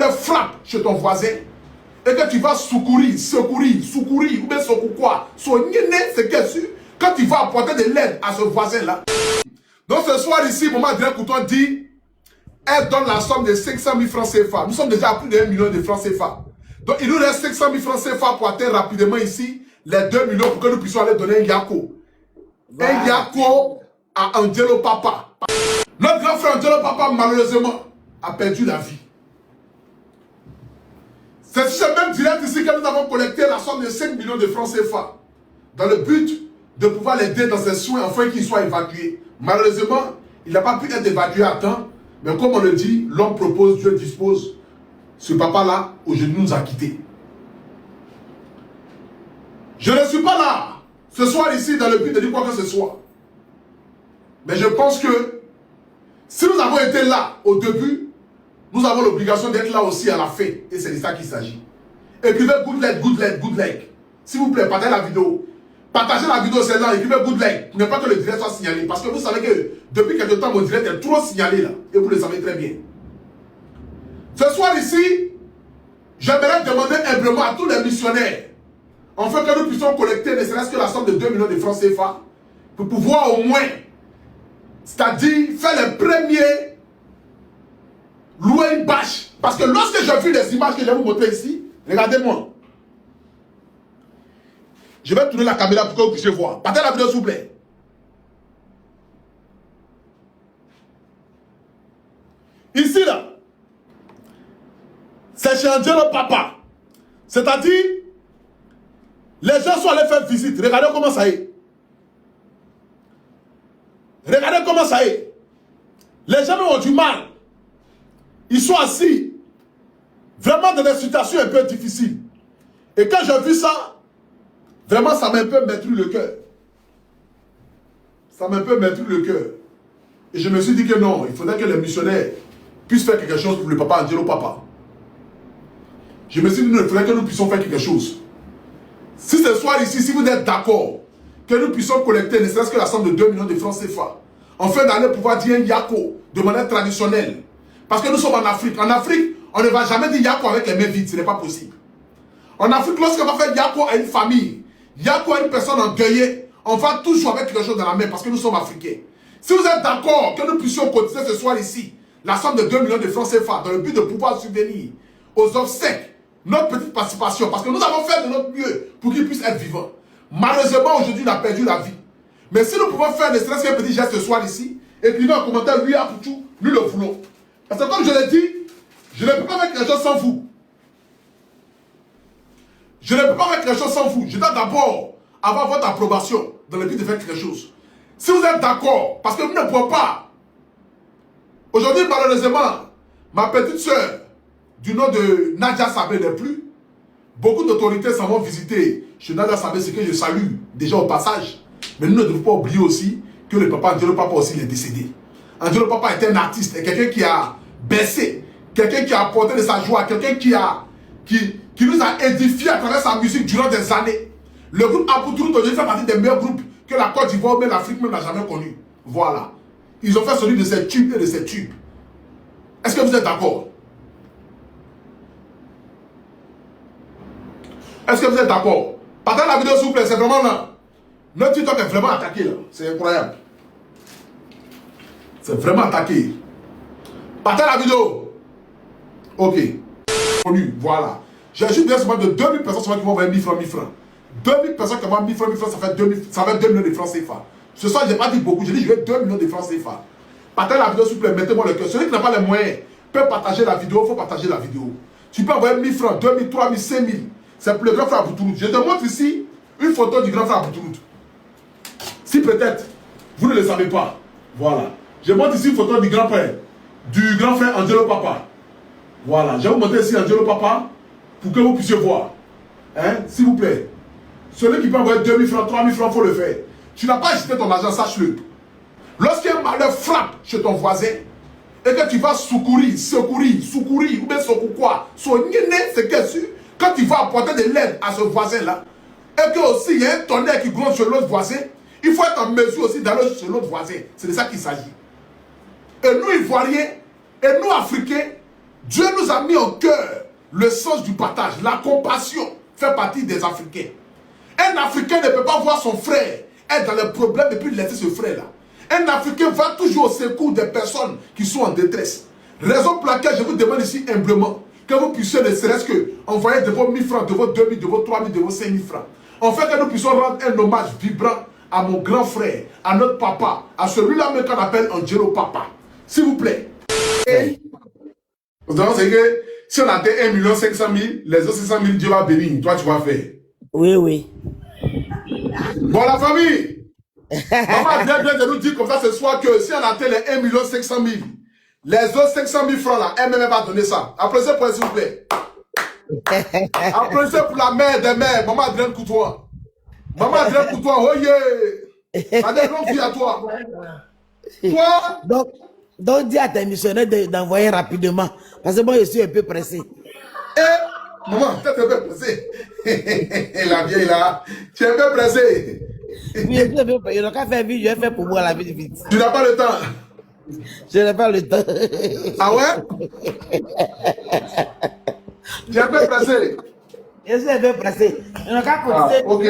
malheur frappe chez ton voisin, et que tu vas secourir, ou bien quoi, c'est qu'est-ce quand tu vas apporter de l'aide à ce voisin-là. Donc ce soir ici, Maman Adrien Couton dit, elle donne la somme de 500 000 francs CFA. Nous sommes déjà à plus de 1 million de francs CFA. Donc il nous reste 500 000 francs CFA pour atteindre rapidement ici les 2 millions pour que nous puissions aller donner un yako. Un yako à Angelo Papa. Notre grand frère Angelo Papa, malheureusement, a perdu la vie. C'est sur ce même direct ici que nous avons collecté la somme de 5 millions de francs CFA dans le but de pouvoir l'aider dans ses soins afin qu'il soit évacué. Malheureusement, il n'a pas pu être évacué à temps, mais comme on le dit, l'homme propose, Dieu dispose. Ce papa-là, aujourd'hui, nous a quittés. Je ne suis pas là ce soir ici dans le but de dire quoi que ce soit. Mais je pense que si nous avons été là au début, nous avons l'obligation d'être là aussi à la fin. Et c'est de ça qu'il s'agit. Écrivez good like, good like, good like. S'il vous plaît, partagez la vidéo. Partagez la vidéo, c'est là, écrivez good like. Pour ne pas que le direct soit signalé. Parce que vous savez que depuis quelque temps, mon direct est trop signalé là. Et vous le savez très bien. Ce soir ici, j'aimerais demander humblement à tous les missionnaires, afin que nous puissions collecter ne serait-ce que la somme de 2 millions de francs CFA, pour pouvoir au moins, c'est-à-dire faire les premiers, louer une bâche. Parce que lorsque j'ai vu les images que je vais vous montrer ici, regardez-moi. Je vais tourner la caméra pour que vous puissiez voir. Partez la vidéo s'il vous plaît. Ici là, c'est chez Angelo Papa. C'est-à-dire, les gens sont allés faire visite. Regardez comment ça est. Regardez comment ça est. Les gens ont du mal. Ils sont assis. Vraiment dans des situations un peu difficiles. Et quand j'ai vu ça, vraiment ça m'a un peu meurtri le cœur. Ça m'a un peu meurtri le cœur. Et je me suis dit que non, il faudrait que les missionnaires puissent faire quelque chose pour le papa Angelo Papa. Je me suis dit, il faudrait que nous puissions faire quelque chose. Si ce soir ici, si vous êtes d'accord, que nous puissions collecter ne serait-ce que la somme de 2 millions de francs CFA, afin d'aller pouvoir dire un yako de manière traditionnelle. Parce que nous sommes en Afrique. En Afrique, on ne va jamais dire yako avec les mains vides, ce n'est pas possible. En Afrique, lorsqu'on va faire yako à une famille, yako à une personne endeuillée, on va toujours avec quelque chose dans la main parce que nous sommes africains. Si vous êtes d'accord que nous puissions cotiser ce soir ici la somme de 2 millions de francs CFA dans le but de pouvoir subvenir aux obsèques, notre petite participation, parce que nous avons fait de notre mieux pour qu'il puisse être vivant. Malheureusement, aujourd'hui, il a perdu la vie. Mais si nous pouvons faire ne serait-ce qu'un petit geste ce soir ici, écrivez en commentaire, oui, à tout, nous le voulons. Parce que comme je l'ai dit, je ne peux pas faire quelque chose sans vous. Je ne peux pas faire quelque chose sans vous. Je dois d'abord avoir votre approbation dans le but de faire quelque chose. Si vous êtes d'accord, parce que vous ne pouvez pas. Aujourd'hui, malheureusement, ma petite soeur, du nom de Nadia Sabé n'est plus. Beaucoup d'autorités s'en vont visiter chez Nadia Sabé, ce que je salue déjà au passage. Mais nous ne devons pas oublier aussi que le papa Angelo Papa aussi est décédé. Angelo Papa était un artiste, quelqu'un qui a baissé, quelqu'un qui a apporté de sa joie, quelqu'un qui nous a édifié à travers sa musique durant des années. Le groupe Aboutourou aujourd'hui fait partie des meilleurs groupes que la Côte d'Ivoire ou même l'Afrique même n'a jamais connu. Voilà. Ils ont fait celui de ces tubes et de ces tubes. Est-ce que vous êtes d'accord? Est-ce que vous êtes d'accord? Partagez la vidéo s'il vous plaît, c'est vraiment là. Notre TikTok est vraiment attaqué là. C'est incroyable. C'est vraiment attaqué. Partagez la vidéo. Ok. Voilà. J'ai juste besoin de 2000 personnes qui vont envoyer 1000 francs, 1000 francs. 2000 personnes qui vont 1000 francs, 1000 francs, ça fait 2 millions de francs CFA. Ce soir, je n'ai pas dit beaucoup, j'ai dit je vais 2 millions de francs CFA. Partagez la vidéo s'il vous plaît, mettez-moi le cœur. Celui qui n'a pas les moyens peut partager la vidéo, il faut partager la vidéo. Tu peux envoyer 1000 francs, 2000, 3000, 5000. C'est pour le grand frère Aboutourou. Je te montre ici une photo du grand frère Aboutourou. Si peut-être vous ne le savez pas, voilà. Je montre ici une photo du grand frère Angelo Papa. Voilà, je vais vous montrer ici Angelo Papa pour que vous puissiez voir. Hein, s'il vous plaît. Celui qui peut envoyer 2000 francs, 3000 francs, il faut le faire. Tu n'as pas hésité ton argent, sache-le. Lorsqu'un malheur frappe chez ton voisin et que tu vas secourir, ou bien quoi, c'est qu'est-ce quand tu vas apporter de l'aide à ce voisin-là, et que aussi il y a un tonnerre qui gronde sur l'autre voisin, il faut être en mesure aussi d'aller sur l'autre voisin. C'est de ça qu'il s'agit. Et nous, Ivoiriens, et nous, Africains, Dieu nous a mis en cœur le sens du partage, la compassion fait partie des Africains. Un Africain ne peut pas voir son frère être dans les problèmes et puis laisser ce frère-là. Un Africain va toujours au secours des personnes qui sont en détresse. Raison pour laquelle je vous demande ici humblement que vous puissiez ne serait-ce que envoyer de vos 1000 francs, de vos 2000, de vos 3000, de vos 5000 francs. En fait, que nous puissions rendre un hommage vibrant à mon grand frère, à notre papa, à celui-là même qu'on appelle Angelo Papa. S'il vous plaît. Donc, c'est que si on atteint 1 500 000, les autres 600 000, Dieu va bénir. Toi, tu vas faire. Oui, oui. Bon, la famille. Maman vient de nous dire comme ça ce soir que si on atteint les 1 500 000, les autres 500 000 francs là, elle-même va donner ça. Applaudissez pour elle, s'il vous plaît. Applaudissez pour la mère des mères, Maman Adrienne Coutois. Maman Adrienne Coutois, oh yeah. La grande fille à toi. Toi. Donc dis à tes missionnaires d'envoyer rapidement. Parce que moi, je suis un peu pressé. Maman, tu es un peu pressé. La vieille là, tu es un peu pressé. Oui, je suis un peu pressé. Il n'a qu'à faire vite, je vais faire pour moi la vie vite. Tu n'as pas le temps. Je n'ai pas le temps. Ah ouais? Tu es un peu pressé. Je suis un peu pressé. Il n'a qu'à commencer. Ok.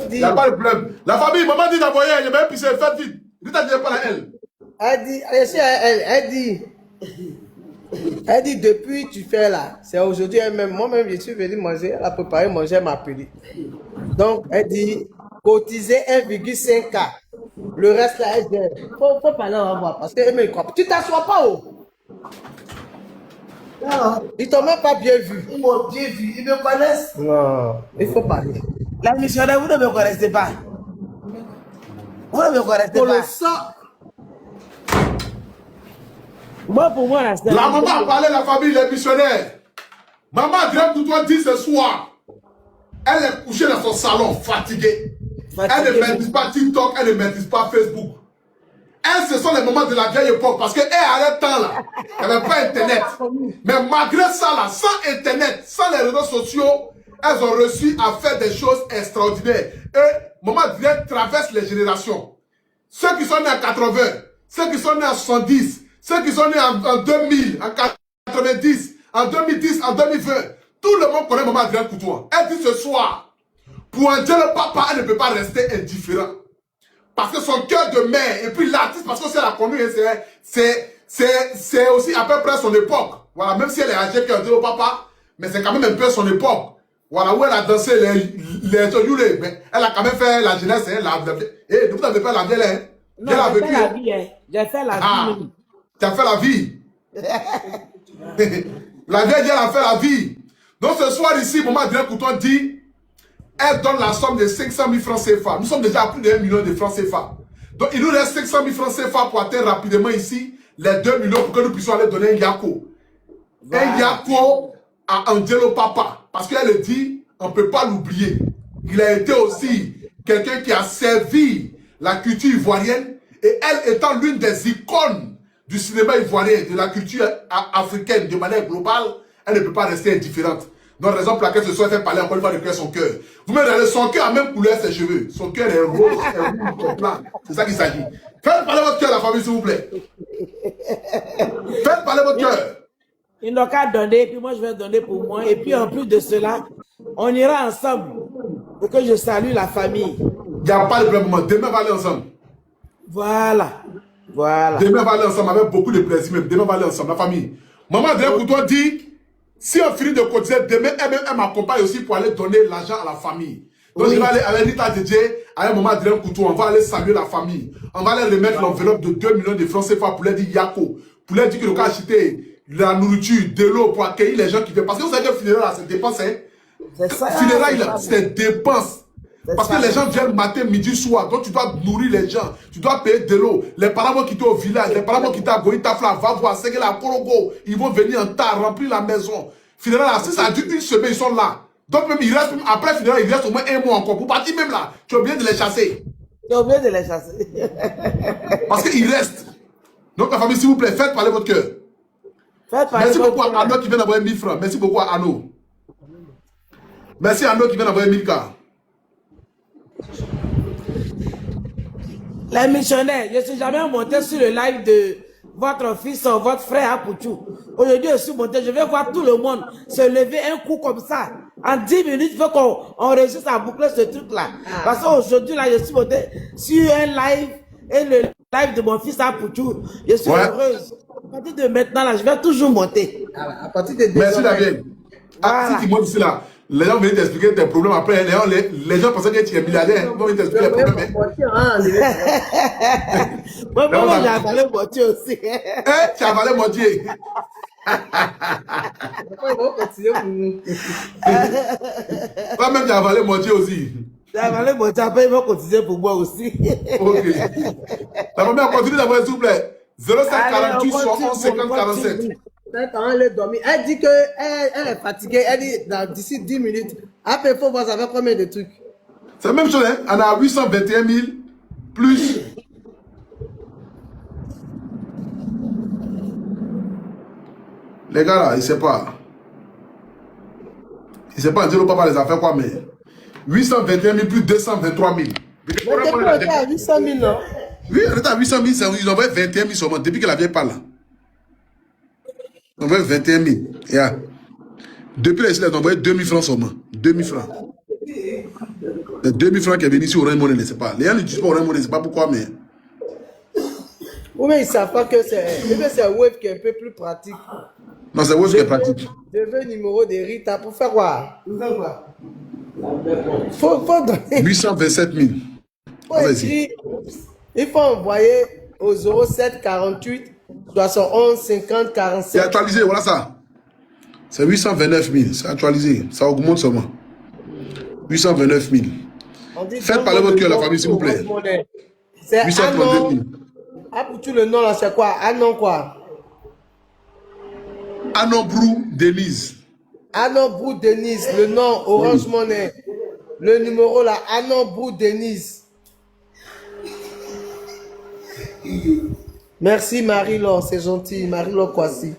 Il n'y a pas de problème. La famille, maman dit d'envoyer, il y a même pissé, faites vite. Dites à Dieu pas à elle. Elle dit, depuis tu fais là, c'est aujourd'hui elle-même. Moi-même, je suis venu manger, elle a préparé manger, elle m'a appelé. Donc, elle dit, cotiser 1,5K. Le reste là, elle gère. Faut parler au revoir parce qu'elle me croit. Tu t'assois pas haut. Non. Ils t'ont même pas bien vu. Ils m'ont bien vu, ils me connaissent. Non, il faut parler. La missionnaire, vous ne me connaissez pas. Vous ne me connaissez Pour pas. le sang. Moi, pour moi, La maman a parlé de la famille, les missionnaires. Maman Adrienne Coutois dit ce soir, elle est couchée dans son salon, fatiguée. Elle ne maîtrise pas TikTok, elle ne maîtrise pas Facebook. Elle, ce sont les moments de la vieille époque, parce qu'elle a le temps là. Elle n'avait pas Internet. Mais malgré ça là, sans Internet, sans les réseaux sociaux, elles ont réussi à faire des choses extraordinaires. Et Maman Adrienne traverse les générations. Ceux qui sont nés en 80, ceux qui sont nés en 70, ceux qui sont nés en 2000, en 90, en 2010, en 2020, tout le monde connaît Maman Adrienne Coutois. Elle dit ce soir, pour un Dieu le papa, elle ne peut pas rester indifférent. Parce que son cœur de mère, et puis l'artiste, parce que c'est la commune, c'est aussi à peu près son époque. Voilà, même si elle est âgée qu'un Dieu le papa, mais c'est quand même un peu son époque. Voilà, où elle a dansé les yulés, mais elle a quand même fait la jeunesse, et vous n'avez pas la vieille, hein? Non, j'ai fait la vie, hein. J'ai fait la vie. Tu as fait la vie. La vieille, elle a fait la vie. Donc ce soir ici, Maman Adrienne Coutois dit, elle donne la somme de 500 000 francs CFA. Nous sommes déjà à plus de 1 million de francs CFA. Donc il nous reste 500 000 francs CFA pour atteindre rapidement ici les 2 millions pour que nous puissions aller donner un yako. Voilà. Un yako à Angelo Papa. Parce qu'elle dit, on ne peut pas l'oublier. Il a été aussi quelqu'un qui a servi la culture ivoirienne. Et elle étant l'une des icônes du cinéma ivoirien, de la culture africaine de manière globale, elle ne peut pas rester indifférente. Donc, raison pour laquelle ce soir, elle fait parler encore une fois de son cœur. Vous me regardez, son cœur a même couleur ses cheveux. Son cœur est rose, est rouge, est blanc. C'est ça qu'il s'agit. Faites parler votre cœur, la famille, s'il vous plaît. Faites parler votre cœur. Ils n'ont qu'à donner, puis moi, je vais donner pour moi. Et puis, en plus de cela, on ira ensemble pour que je salue la famille. Il n'y a pas de problème. Demain, on va aller ensemble. Voilà. Voilà. Demain, on va aller ensemble avec beaucoup de plaisir. Même. Demain, on va aller ensemble, la famille. Maman Adrienne Coutois dit, si on finit de cotiser, demain, elle m'accompagne aussi pour aller donner l'argent à la famille. Donc, je vais aller avec Rita Dédié, avec Maman Adrienne Coutois. On va aller saluer la famille. On va aller remettre l'enveloppe de 2 millions de francs CFA pour leur dire Yako. Pour leur dire que le cas acheter la nourriture, de l'eau pour accueillir les gens qui viennent. Parce que vous savez que le funérail, c'est dépense. Hein? Funérail, c'est dépense. Parce que les gens viennent matin, midi, soir. Donc tu dois nourrir les gens. Tu dois payer de l'eau. Les parents vont quitter au village. Les parents vont quitter à Goïtafla. Va voir Séguéla, Korogo. Ils vont venir en tas, remplir la maison. Funérail, si ça dure une semaine, ils sont là. Donc même, il reste, après funérail, il reste au moins 1 mois encore. Pour partir même là, tu es obligé de les chasser. Tu es obligé de les chasser. Parce qu'il reste. Donc la famille, s'il vous plaît, faites parler votre cœur. Merci beaucoup à Arnaud qui vient d'envoyer 1000 francs. Merci beaucoup à Arnaud. Merci à Arnaud qui vient d'envoyer 1000 francs. Les missionnaires, je ne suis jamais monté sur le live votre fils, votre frère Apouchou. Aujourd'hui, je suis monté, je vais voir tout le monde se lever un coup comme ça. En 10 minutes, il faut qu'on réussisse à boucler ce truc-là. Parce qu'aujourd'hui, là, je suis monté sur un live, et le live de mon fils Apouchou. Je suis heureuse. À partir de maintenant, là, je vais toujours monter. À partir de Merci David. Voilà. Si tu montes ici là, les gens viennent t'expliquer tes problèmes. Après, les gens pensaient que tu es milliardaire. Ils vont venir t'expliquer les problèmes. Moi, j'ai avalé moitié aussi. Tu as avalé moitié. Toi-même, tu as avalé moitié aussi. J'ai avalé moitié, après, ils vont cotiser pour moi aussi. Ok. La première, continue d'envoyer, s'il vous plaît. 07 48 60 50 47. Quand elle est dormie, elle dit qu'elle est fatiguée. Elle dit d'ici 10 minutes. Après, il faut voir ça fait combien de trucs. C'est la même chose, hein? On a 821 000 plus. Les gars là, ils ne savent pas. Ils ne savent pas dire au papa les affaires quoi, mais 821 000 plus 223 000. Mais depuis on était à 800 000, non? Oui, on était à 800 000, ils envoient 21 000 seulement, depuis que la vieille parle là. Ils envoient 21 000. Yeah. Depuis là, ils ont envoyé 2 000 francs seulement. 2 000 francs. Les 2 000 francs qui est venu sur Orange Money, je ne sais pas. Les gens n'utilisent pas Orange Money, je ne sais pas pourquoi, mais. Ou bien ils ne savent pas que c'est Wave qui est un peu plus pratique. Non, c'est Wave qui est pratique. Je veux le numéro de Rita pour faire quoi? Faut donner. 827 000. Il faut envoyer au 07 48 71 50 47. C'est actualisé, voilà ça. C'est 829 000. C'est actualisé. Ça augmente seulement. 829 000. Faites parler votre cœur, la famille, s'il vous plaît. C'est 832 000. Ah, pour tout le nom là, c'est quoi? Anon quoi? Anon Brou Denise. Anon Brou Denise, le nom Orange Money. Le numéro là, Anon Brou Denise. Merci Marie-Laure, c'est gentil. Marie-Laure Kwasi.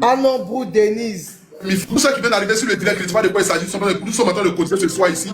Anon Brou Denise. Mais pour ça qui vient d'arriver sur le direct, ne sais pas de quoi il s'agit. Nous sommes en train de cotiser ce soir ici.